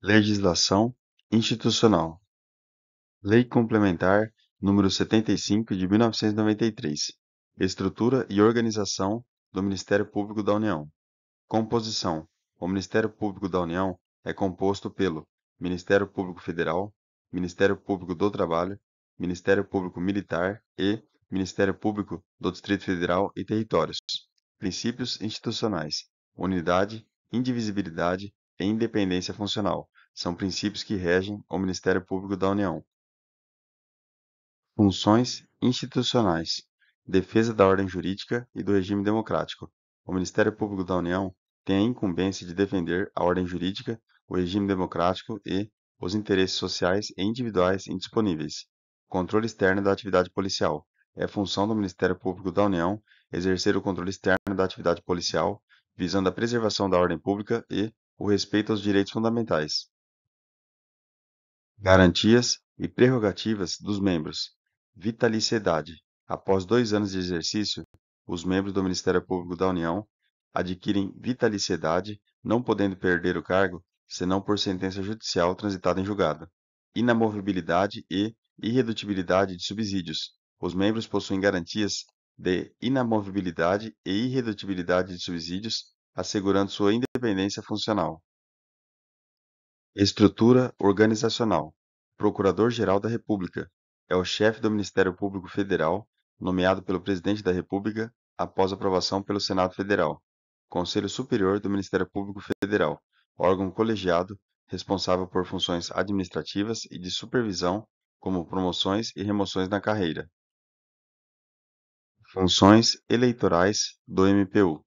Legislação institucional. Lei Complementar número 75 de 1993. Estrutura e organização do Ministério Público da União. Composição. O Ministério Público da União é composto pelo Ministério Público Federal, Ministério Público do Trabalho, Ministério Público Militar e Ministério Público do Distrito Federal e Territórios. Princípios institucionais. Unidade, indivisibilidade e independência funcional são princípios que regem o Ministério Público da União. Funções institucionais. Defesa da ordem jurídica e do regime democrático. O Ministério Público da União tem a incumbência de defender a ordem jurídica, o regime democrático e os interesses sociais e individuais indisponíveis. Controle externo da atividade policial. É função do Ministério Público da União exercer o controle externo da atividade policial, visando a preservação da ordem pública e o respeito aos direitos fundamentais. Garantias e prerrogativas dos membros. Vitaliciedade. Após 2 anos de exercício, os membros do Ministério Público da União adquirem vitaliciedade, não podendo perder o cargo, senão por sentença judicial transitada em julgado. Inamovibilidade e irredutibilidade de subsídios. Os membros possuem garantias de inamovibilidade e irredutibilidade de subsídios, assegurando sua independência funcional. Estrutura organizacional. Procurador-Geral da República é o chefe do Ministério Público Federal, nomeado pelo Presidente da República após aprovação pelo Senado Federal. Conselho Superior do Ministério Público Federal, órgão colegiado responsável por funções administrativas e de supervisão, como promoções e remoções na carreira. Funções eleitorais do MPU.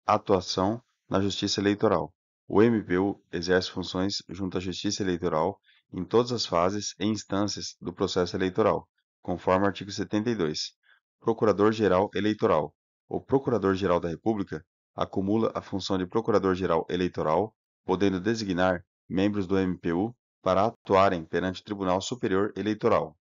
Atuação na Justiça Eleitoral. O MPU exerce funções junto à Justiça Eleitoral em todas as fases e instâncias do processo eleitoral, conforme o artigo 72. Procurador-Geral Eleitoral. O Procurador-Geral da República acumula a função de Procurador-Geral Eleitoral, podendo designar membros do MPU para atuarem perante o Tribunal Superior Eleitoral.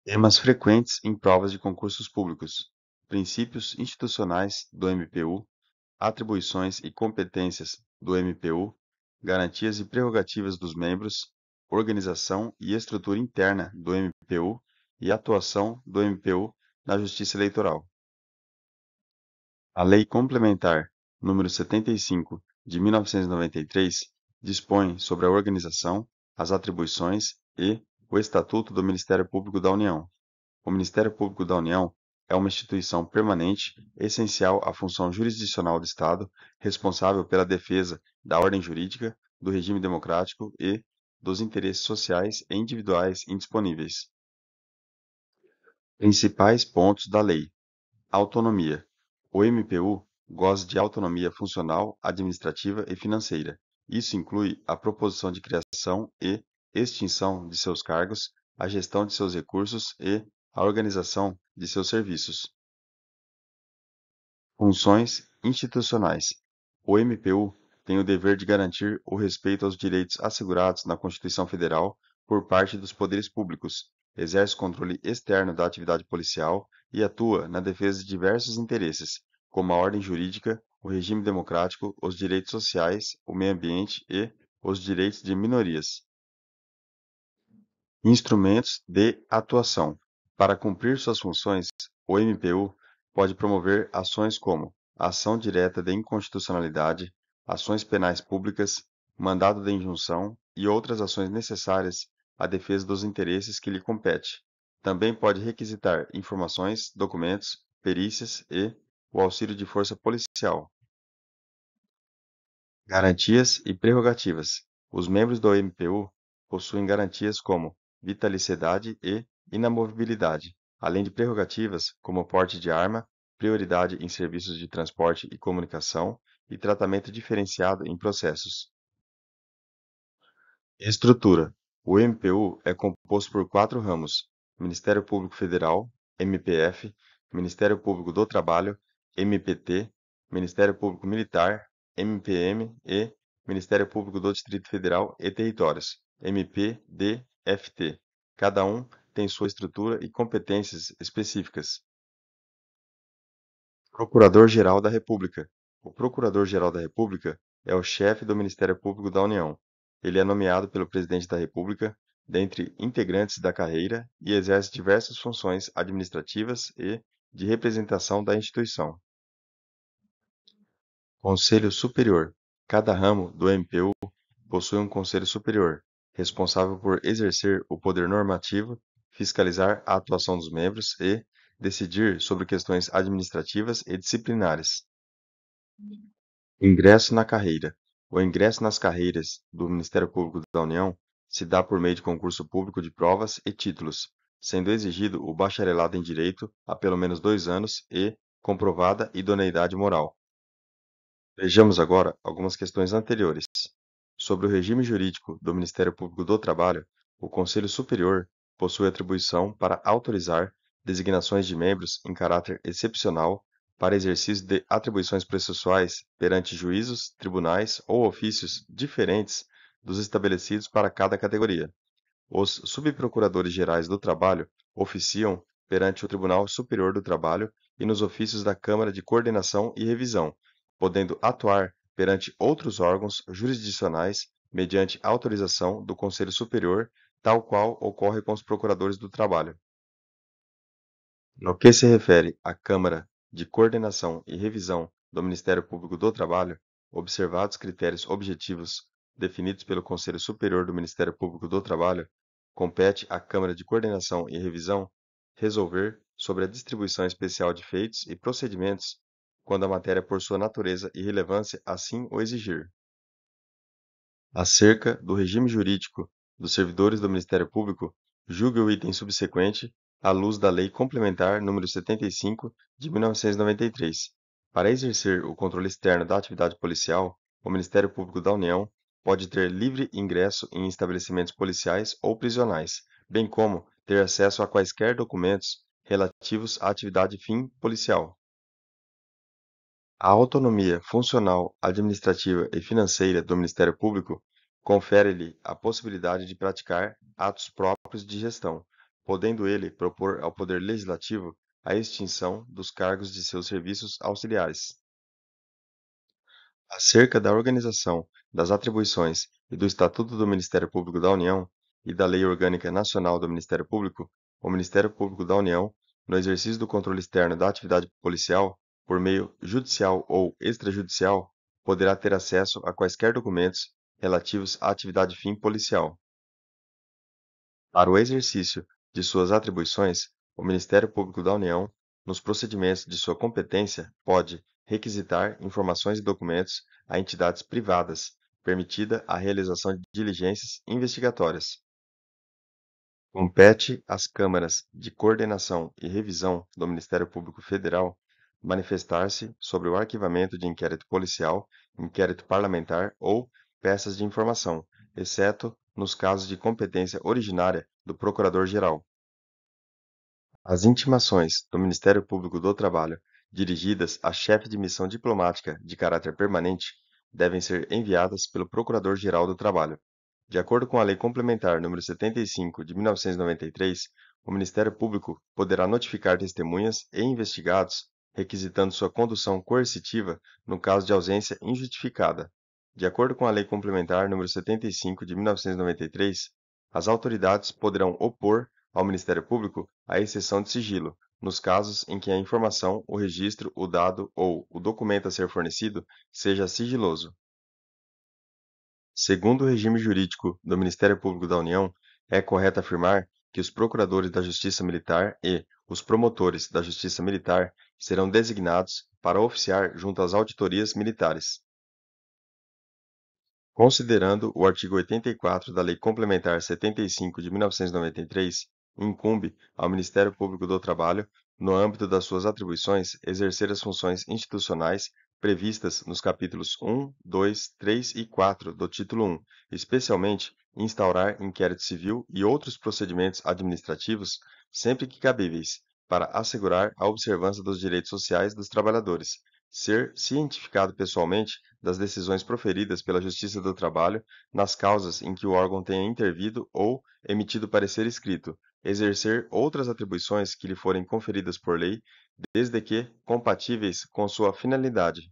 Temas frequentes em provas de concursos públicos. Princípios institucionais do MPU, atribuições e competências do MPU, garantias e prerrogativas dos membros, organização e estrutura interna do MPU e atuação do MPU na Justiça Eleitoral. A Lei Complementar número 75 de 1993 dispõe sobre a organização, as atribuições e o Estatuto do Ministério Público da União. O Ministério Público da União é uma instituição permanente, essencial à função jurisdicional do Estado, responsável pela defesa da ordem jurídica, do regime democrático e dos interesses sociais e individuais indisponíveis. Principais pontos da lei. Autonomia. O MPU goza de autonomia funcional, administrativa e financeira. Isso inclui a proposição de criação e extinção de seus cargos, a gestão de seus recursos e a organização de seus serviços. Funções institucionais. O MPU tem o dever de garantir o respeito aos direitos assegurados na Constituição Federal por parte dos poderes públicos, exerce controle externo da atividade policial e atua na defesa de diversos interesses, como a ordem jurídica, o regime democrático, os direitos sociais, o meio ambiente e os direitos de minorias. Instrumentos de atuação. Para cumprir suas funções, o MPU pode promover ações como ação direta de inconstitucionalidade, ações penais públicas, mandado de injunção e outras ações necessárias à defesa dos interesses que lhe compete. Também pode requisitar informações, documentos, perícias e o auxílio de força policial. Garantias e prerrogativas. Os membros do MPU possuem garantias como vitaliciedade e inamovibilidade, além de prerrogativas como porte de arma, prioridade em serviços de transporte e comunicação e tratamento diferenciado em processos. Estrutura. O MPU é composto por 4 ramos: Ministério Público Federal, MPF, Ministério Público do Trabalho, MPT, Ministério Público Militar, MPM e Ministério Público do Distrito Federal e Territórios, MPDFT. Cada um tem sua estrutura e competências específicas. Procurador-Geral da República. O Procurador-Geral da República é o chefe do Ministério Público da União. Ele é nomeado pelo Presidente da República dentre integrantes da carreira e exerce diversas funções administrativas e de representação da instituição. Conselho Superior. Cada ramo do MPU possui um Conselho Superior, responsável por exercer o poder normativo, fiscalizar a atuação dos membros e decidir sobre questões administrativas e disciplinares. Ingresso na carreira. O ingresso nas carreiras do Ministério Público da União se dá por meio de concurso público de provas e títulos, sendo exigido o bacharelado em Direito há pelo menos 2 anos e comprovada idoneidade moral. Vejamos agora algumas questões anteriores. Sobre o regime jurídico do Ministério Público do Trabalho, o Conselho Superior possui atribuição para autorizar designações de membros em caráter excepcional para exercício de atribuições processuais perante juízos, tribunais ou ofícios diferentes dos estabelecidos para cada categoria. Os subprocuradores-gerais do Trabalho oficiam perante o Tribunal Superior do Trabalho e nos ofícios da Câmara de Coordenação e Revisão, podendo atuar perante outros órgãos jurisdicionais mediante autorização do Conselho Superior, tal qual ocorre com os procuradores do trabalho. No que se refere à Câmara de Coordenação e Revisão do Ministério Público do Trabalho, observados critérios objetivos definidos pelo Conselho Superior do Ministério Público do Trabalho, compete à Câmara de Coordenação e Revisão resolver sobre a distribuição especial de feitos e procedimentos quando a matéria, por sua natureza e relevância, assim o exigir. Acerca do regime jurídico dos servidores do Ministério Público, julgue o item subsequente à luz da Lei Complementar nº 75, de 1993. Para exercer o controle externo da atividade policial, o Ministério Público da União pode ter livre ingresso em estabelecimentos policiais ou prisionais, bem como ter acesso a quaisquer documentos relativos à atividade fim policial. A autonomia funcional, administrativa e financeira do Ministério Público confere-lhe a possibilidade de praticar atos próprios de gestão, podendo ele propor ao Poder Legislativo a extinção dos cargos de seus serviços auxiliares. Acerca da organização, das atribuições e do Estatuto do Ministério Público da União e da Lei Orgânica Nacional do Ministério Público, o Ministério Público da União, no exercício do controle externo da atividade policial, por meio judicial ou extrajudicial, poderá ter acesso a quaisquer documentos relativos à atividade fim policial. Para o exercício de suas atribuições, o Ministério Público da União, nos procedimentos de sua competência, pode requisitar informações e documentos a entidades privadas, permitida a realização de diligências investigatórias. Compete às câmaras de coordenação e revisão do Ministério Público Federal manifestar-se sobre o arquivamento de inquérito policial, inquérito parlamentar ou peças de informação, exceto nos casos de competência originária do Procurador-Geral. As intimações do Ministério Público do Trabalho dirigidas a chefe de missão diplomática de caráter permanente devem ser enviadas pelo Procurador-Geral do Trabalho. De acordo com a Lei Complementar nº 75 de 1993, o Ministério Público poderá notificar testemunhas e investigados, requisitando sua condução coercitiva no caso de ausência injustificada. De acordo com a Lei Complementar nº 75 de 1993, as autoridades poderão opor ao Ministério Público a exceção de sigilo, nos casos em que a informação, o registro, o dado ou o documento a ser fornecido seja sigiloso. Segundo o regime jurídico do Ministério Público da União, é correto afirmar que os procuradores da Justiça Militar e os promotores da Justiça Militar serão designados para oficiar junto às auditorias militares. Considerando o artigo 84 da Lei Complementar 75 de 1993, incumbe ao Ministério Público do Trabalho, no âmbito das suas atribuições, exercer as funções institucionais previstas nos capítulos 1, 2, 3 e 4 do título 1, especialmente instaurar inquérito civil e outros procedimentos administrativos, sempre que cabíveis, para assegurar a observância dos direitos sociais dos trabalhadores, ser cientificado pessoalmente das decisões proferidas pela Justiça do Trabalho nas causas em que o órgão tenha intervido ou emitido parecer escrito, exercer outras atribuições que lhe forem conferidas por lei, desde que compatíveis com sua finalidade.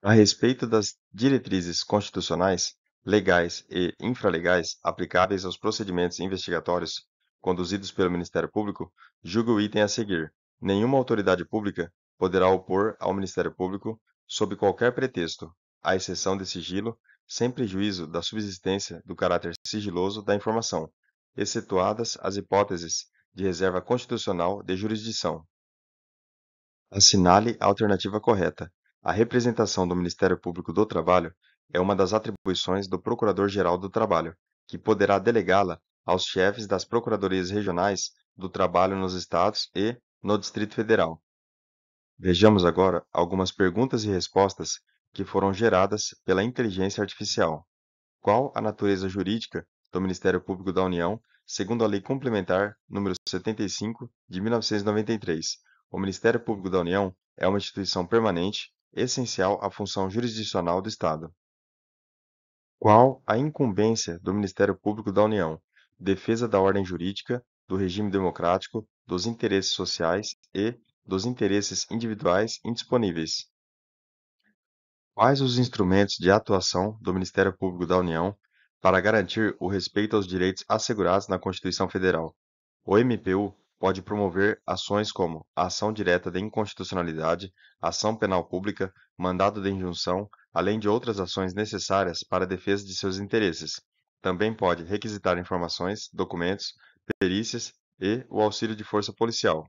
A respeito das diretrizes constitucionais, legais e infralegais aplicáveis aos procedimentos investigatórios conduzidos pelo Ministério Público, julga o item a seguir. Nenhuma autoridade pública poderá opor ao Ministério Público, sob qualquer pretexto, à exceção de sigilo, sem prejuízo da subsistência do caráter sigiloso da informação, excetuadas as hipóteses de reserva constitucional de jurisdição. Assinale a alternativa correta. A representação do Ministério Público do Trabalho é uma das atribuições do Procurador-Geral do Trabalho, que poderá delegá-la aos chefes das Procuradorias Regionais do Trabalho nos Estados e no Distrito Federal. Vejamos agora algumas perguntas e respostas que foram geradas pela inteligência artificial. Qual a natureza jurídica do Ministério Público da União, segundo a Lei Complementar nº 75, de 1993? O Ministério Público da União é uma instituição permanente, essencial à função jurisdicional do Estado. Qual a incumbência do Ministério Público da União? Defesa da ordem jurídica, do regime democrático, dos interesses sociais e dos interesses individuais indisponíveis. Quais os instrumentos de atuação do Ministério Público da União para garantir o respeito aos direitos assegurados na Constituição Federal? O MPU pode promover ações como a ação direta de inconstitucionalidade, ação penal pública, mandado de injunção, além de outras ações necessárias para a defesa de seus interesses. Também pode requisitar informações, documentos, perícias e o auxílio de força policial.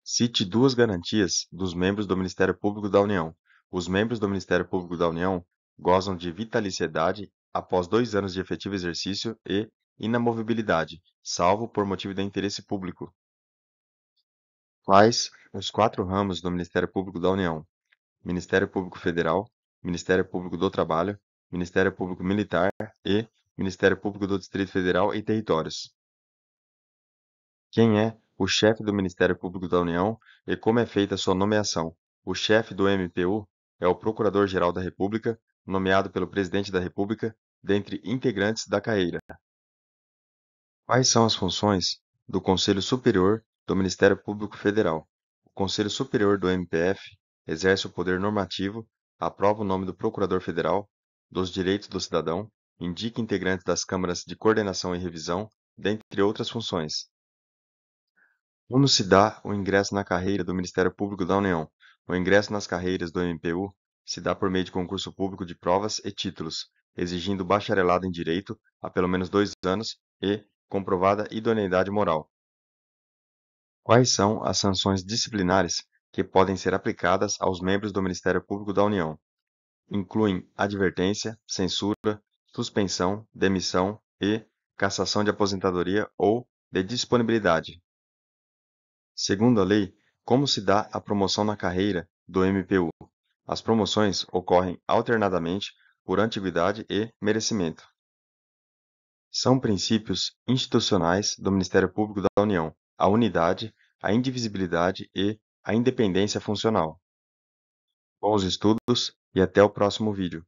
Cite duas garantias dos membros do Ministério Público da União. Os membros do Ministério Público da União gozam de vitaliciedade após 2 anos de efetivo exercício e inamovibilidade, salvo por motivo de interesse público. Quais os 4 ramos do Ministério Público da União? Ministério Público Federal, Ministério Público do Trabalho, Ministério Público Militar e Ministério Público do Distrito Federal e Territórios. Quem é o chefe do Ministério Público da União e como é feita sua nomeação? O chefe do MPU é o Procurador-Geral da República, nomeado pelo Presidente da República, dentre integrantes da carreira. Quais são as funções do Conselho Superior do Ministério Público Federal? O Conselho Superior do MPF exerce o poder normativo, aprova o nome do Procurador Federal, dos direitos do cidadão, indica integrantes das câmaras de coordenação e revisão, dentre outras funções. Como se dá o ingresso na carreira do Ministério Público da União? O ingresso nas carreiras do MPU se dá por meio de concurso público de provas e títulos, exigindo bacharelado em Direito há pelo menos 2 anos e comprovada idoneidade moral. Quais são as sanções disciplinares que podem ser aplicadas aos membros do Ministério Público da União? Incluem advertência, censura, suspensão, demissão e cassação de aposentadoria ou de disponibilidade. Segundo a lei, como se dá a promoção na carreira do MPU? As promoções ocorrem alternadamente por antiguidade e merecimento. São princípios institucionais do Ministério Público da União a unidade, a indivisibilidade e a independência funcional. Bons estudos e até o próximo vídeo.